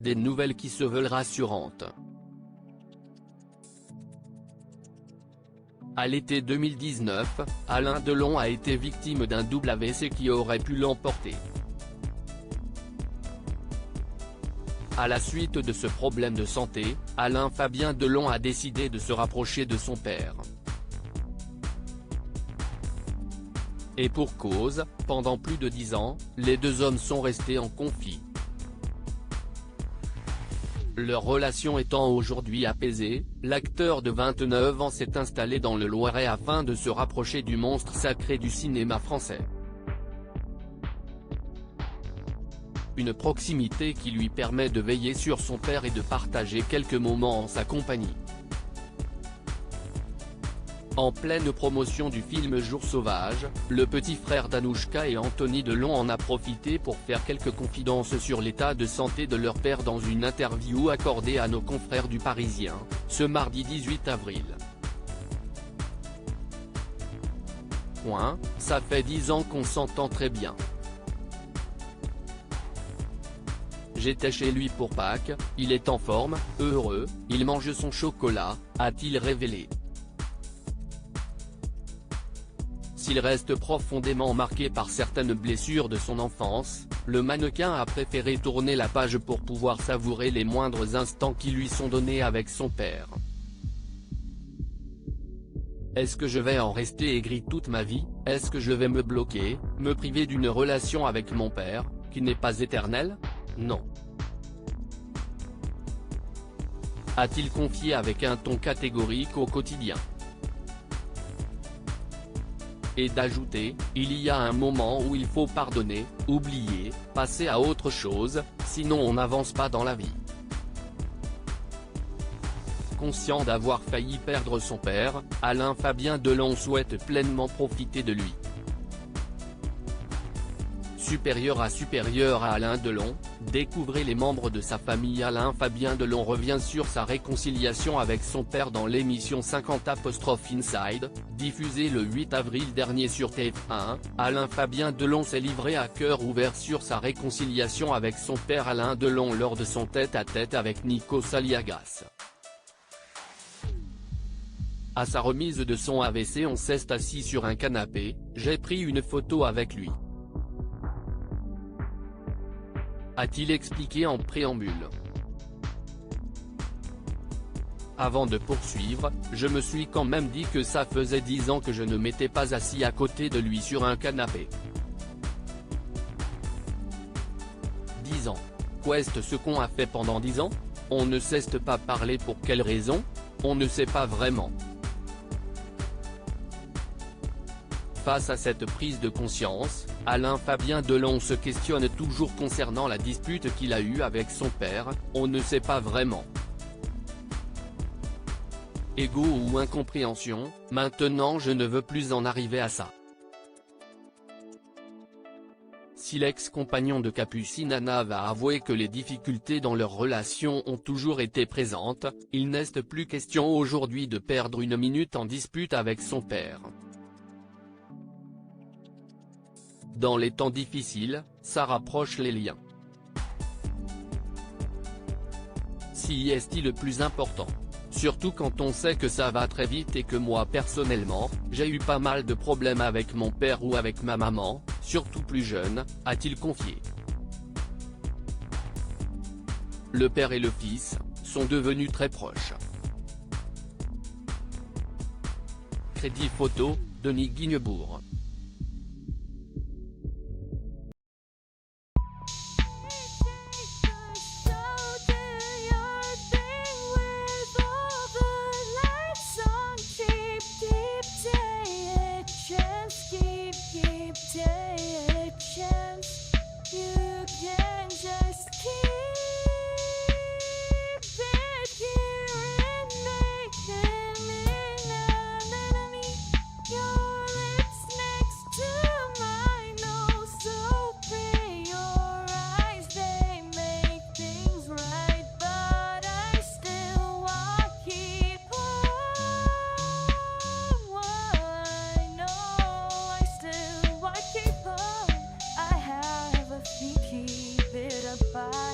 Des nouvelles qui se veulent rassurantes. À l'été 2019, Alain Delon a été victime d'un double AVC qui aurait pu l'emporter. À la suite de ce problème de santé, Alain Fabien Delon a décidé de se rapprocher de son père. Et pour cause, pendant plus de 10 ans, les deux hommes sont restés en conflit. Leur relation étant aujourd'hui apaisée, l'acteur de 29 ans s'est installé dans le Loiret afin de se rapprocher du monstre sacré du cinéma français. Une proximité qui lui permet de veiller sur son père et de partager quelques moments en sa compagnie. En pleine promotion du film Jours sauvages, le petit frère d'Anouchka et Anthony Delon en a profité pour faire quelques confidences sur l'état de santé de leur père dans une interview accordée à nos confrères du Parisien, ce mardi 18 avril. Ça fait 10 ans qu'on s'entend très bien. J'étais chez lui pour Pâques, il est en forme, heureux, il mange son chocolat, a-t-il révélé. S'il reste profondément marqué par certaines blessures de son enfance, le mannequin a préféré tourner la page pour pouvoir savourer les moindres instants qui lui sont donnés avec son père. Est-ce que je vais en rester aigri toute ma vie? Est-ce que je vais me bloquer, me priver d'une relation avec mon père, qui n'est pas éternelle? Non. A-t-il confié avec un ton catégorique au quotidien. Et d'ajouter, il y a un moment où il faut pardonner, oublier, passer à autre chose, sinon on n'avance pas dans la vie. Conscient d'avoir failli perdre son père, Alain Fabien Delon souhaite pleinement profiter de lui. Supérieur à Alain Delon, découvrez les membres de sa famille. Alain Fabien Delon revient sur sa réconciliation avec son père dans l'émission 50 Inside, diffusée le 8 avril dernier sur TF1. Alain Fabien Delon s'est livré à cœur ouvert sur sa réconciliation avec son père Alain Delon lors de son tête-à-tête avec Nikos Aliagas. À sa remise de son AVC, on s'est assis sur un canapé, j'ai pris une photo avec lui. A-t-il expliqué en préambule. Avant de poursuivre, je me suis quand même dit que ça faisait 10 ans que je ne m'étais pas assis à côté de lui sur un canapé. 10 ans. Qu'est-ce ce qu'on a fait pendant 10 ans? On ne s'est pas parlé pour quelle raison? On ne sait pas vraiment. Face à cette prise de conscience, Alain Fabien Delon se questionne toujours concernant la dispute qu'il a eue avec son père, on ne sait pas vraiment. Ego ou incompréhension, maintenant je ne veux plus en arriver à ça. Si l'ex-compagnon de Capucine Anna va avouer que les difficultés dans leur relation ont toujours été présentes, il n'est plus question aujourd'hui de perdre une minute en dispute avec son père. Dans les temps difficiles, ça rapproche les liens. Si est-il le plus important? Surtout quand on sait que ça va très vite et que moi personnellement, j'ai eu pas mal de problèmes avec mon père ou avec ma maman, surtout plus jeune, a-t-il confié. Le père et le fils sont devenus très proches. Crédit photo, Denis Guignebourg. Keep it apart.